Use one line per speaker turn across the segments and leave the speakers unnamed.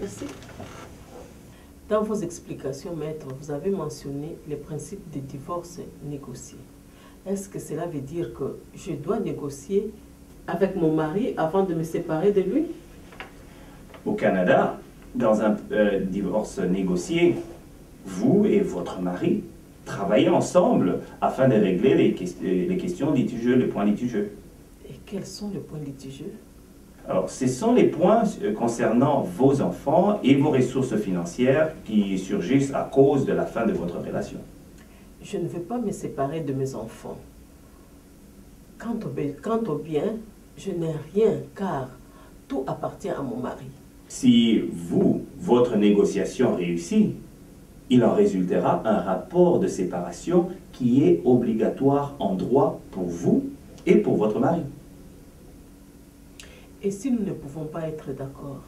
Merci. Dans vos explications, maître, vous avez mentionné les principes des divorces négociés. Est-ce que cela veut dire que je dois négocier avec mon mari avant de me séparer de lui?
Au Canada, dans un divorce négocié, vous et votre mari travaillez ensemble afin de régler les questions litigieuses, les points litigieux.
Et quels sont les points litigieux?
Alors, ce sont les points concernant vos enfants et vos ressources financières qui surgissent à cause de la fin de votre relation.
Je ne veux pas me séparer de mes enfants. Quant au bien, je n'ai rien car tout appartient à mon mari.
Si votre négociation réussit, il en résultera un rapport de séparation qui est obligatoire en droit pour vous et pour votre mari.
Et si nous ne pouvons pas être d'accord,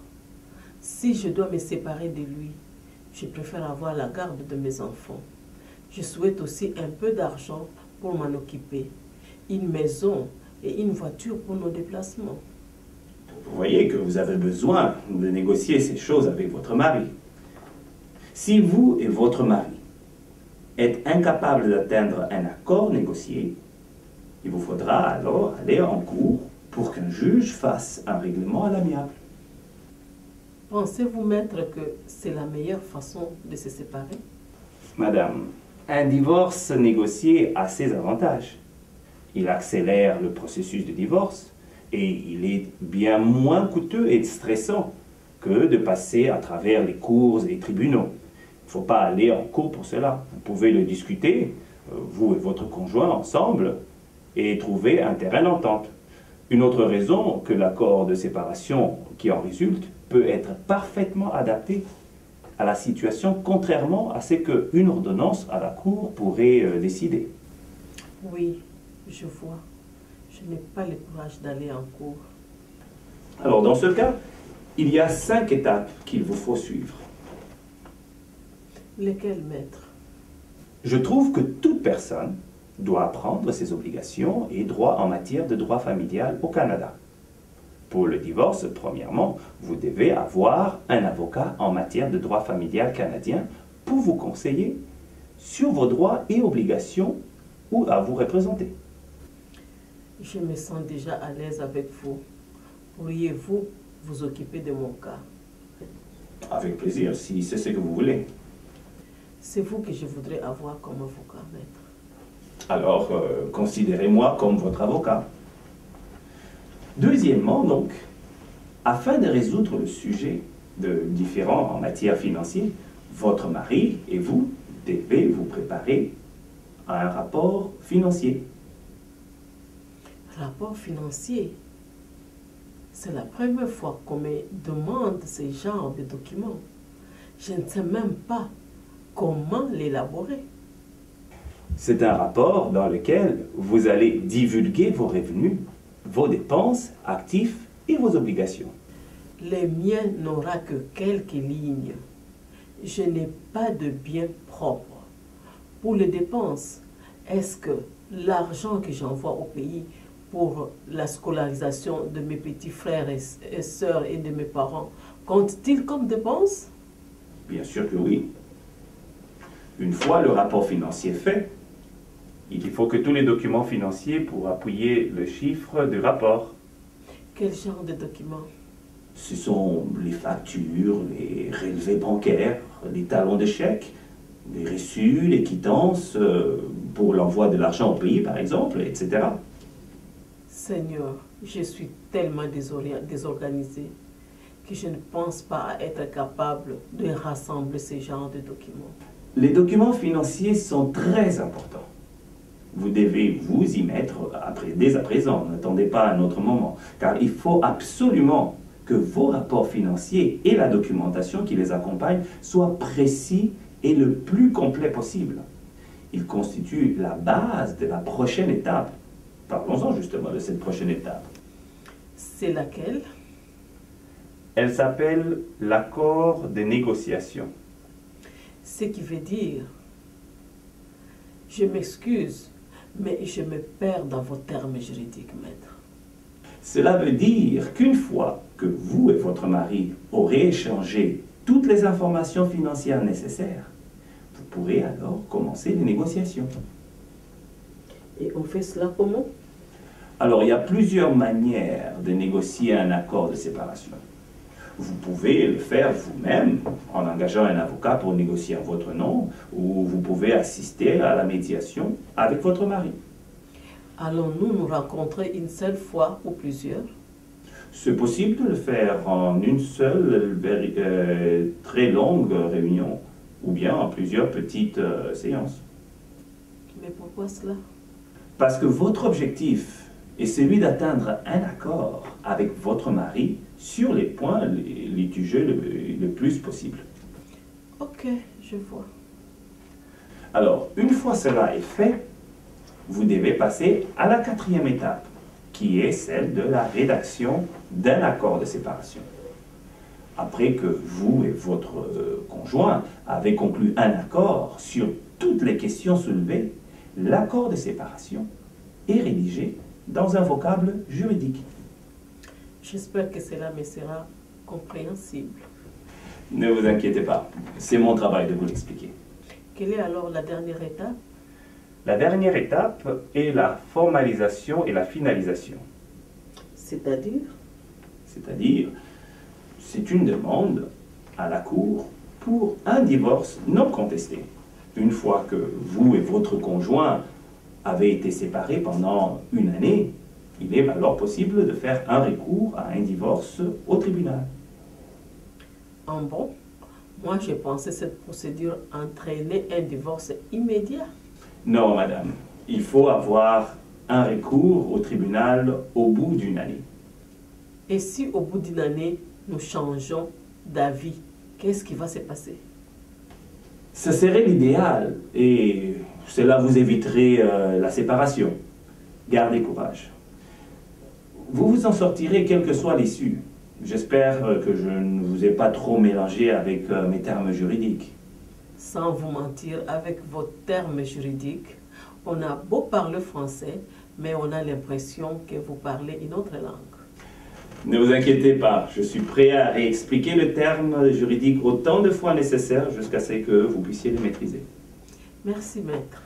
si je dois me séparer de lui, je préfère avoir la garde de mes enfants. Je souhaite aussi un peu d'argent pour m'en occuper, une maison et une voiture pour nos déplacements.
Vous voyez que vous avez besoin de négocier ces choses avec votre mari. Si vous et votre mari êtes incapables d'atteindre un accord négocié, il vous faudra alors aller en cour pour qu'un juge fasse un règlement à l'amiable.
Pensez-vous, maître, que c'est la meilleure façon de se séparer?
Madame, un divorce négocié a ses avantages. Il accélère le processus de divorce et il est bien moins coûteux et stressant que de passer à travers les cours et les tribunaux. Il ne faut pas aller en cours pour cela. Vous pouvez le discuter, vous et votre conjoint ensemble, et trouver un terrain d'entente. Une autre raison que l'accord de séparation qui en résulte peut être parfaitement adapté à la situation, contrairement à ce qu'une ordonnance à la cour pourrait décider.
Oui, je vois. Je n'ai pas le courage d'aller en cours.
Alors, dans ce cas, il y a 5 étapes qu'il vous faut suivre.
Lesquelles, maître?
Je trouve que toute personne doit apprendre ses obligations et droits en matière de droit familial au Canada. Pour le divorce, premièrement, vous devez avoir un avocat en matière de droit familial canadien pour vous conseiller sur vos droits et obligations ou à vous représenter.
Je me sens déjà à l'aise avec vous. Pourriez-vous vous occuper de mon cas?
Avec plaisir, si c'est ce que vous voulez.
C'est vous que je voudrais avoir comme avocat, maître.
Alors, considérez-moi comme votre avocat. Deuxièmement, donc, afin de résoudre le sujet de différends en matière financière, votre mari et vous devez vous préparer à un rapport financier.
Rapport financier? C'est la première fois qu'on me demande ce genre de documents. Je ne sais même pas comment l'élaborer.
C'est un rapport dans lequel vous allez divulguer vos revenus, vos dépenses, actifs et vos obligations.
Les miens n'aura que quelques lignes. Je n'ai pas de biens propres. Pour les dépenses, est-ce que l'argent que j'envoie au pays pour la scolarisation de mes petits frères et sœurs et de mes parents compte-t-il comme dépense?
Bien sûr que oui. Une fois le rapport financier fait, il faut que tous les documents financiers pour appuyer le chiffre du rapport.
Quel genre de documents?
Ce sont les factures, les relevés bancaires, les talons de chèque, les reçus, les quittances pour l'envoi de l'argent au pays, par exemple, etc.
Seigneur, je suis tellement désorganisée que je ne pense pas être capable de rassembler ce genre de documents.
Les documents financiers sont très importants. Vous devez vous y mettre dès à présent, n'attendez pas un autre moment, car il faut absolument que vos rapports financiers et la documentation qui les accompagne soient précis et le plus complet possible. Ils constituent la base de la prochaine étape. Parlons-en justement de cette prochaine étape.
C'est laquelle?
Elle s'appelle l'accord de négociation.
Ce qui veut dire, je m'excuse, mais je me perds dans vos termes juridiques, maître.
Cela veut dire qu'une fois que vous et votre mari aurez échangé toutes les informations financières nécessaires, vous pourrez alors commencer les négociations.
Et on fait cela comment?
Alors, il y a plusieurs manières de négocier un accord de séparation. Vous pouvez le faire vous-même en engageant un avocat pour négocier en votre nom, ou vous pouvez assister à la médiation avec votre mari.
Allons-nous nous rencontrer une seule fois ou plusieurs?
C'est possible de le faire en une seule très longue réunion, ou bien en plusieurs petites séances.
Mais pourquoi cela?
Parce que votre objectif est celui d'atteindre un accord avec votre mari sur les points litigieux le plus possible.
Ok, je vois.
Alors, une fois cela est fait, vous devez passer à la 4e étape, qui est celle de la rédaction d'un accord de séparation. Après que vous et votre conjoint avez conclu un accord sur toutes les questions soulevées, l'accord de séparation est rédigé dans un vocable juridique.
J'espère que cela me sera compréhensible.
Ne vous inquiétez pas, c'est mon travail de vous l'expliquer.
Quelle est alors la dernière étape?
La dernière étape est la formalisation et la finalisation.
C'est-à-dire?
C'est-à-dire, c'est une demande à la Cour pour un divorce non contesté. Une fois que vous et votre conjoint avez été séparés pendant une année, il est alors possible de faire un recours à un divorce au tribunal.
En bon, moi j'ai pensé cette procédure entraîner un divorce immédiat.
Non, madame. Il faut avoir un recours au tribunal au bout d'une année.
Et si au bout d'une année, nous changeons d'avis, qu'est-ce qui va se passer?
Ce serait l'idéal et cela vous éviterait la séparation. Gardez courage. Vous vous en sortirez quelle que soit l'issue. J'espère que je ne vous ai pas trop mélangé avec mes termes juridiques.
Sans vous mentir, avec vos termes juridiques, on a beau parler français, mais on a l'impression que vous parlez une autre langue.
Ne vous inquiétez pas, je suis prêt à réexpliquer le terme juridique autant de fois nécessaire jusqu'à ce que vous puissiez le maîtriser.
Merci, maître.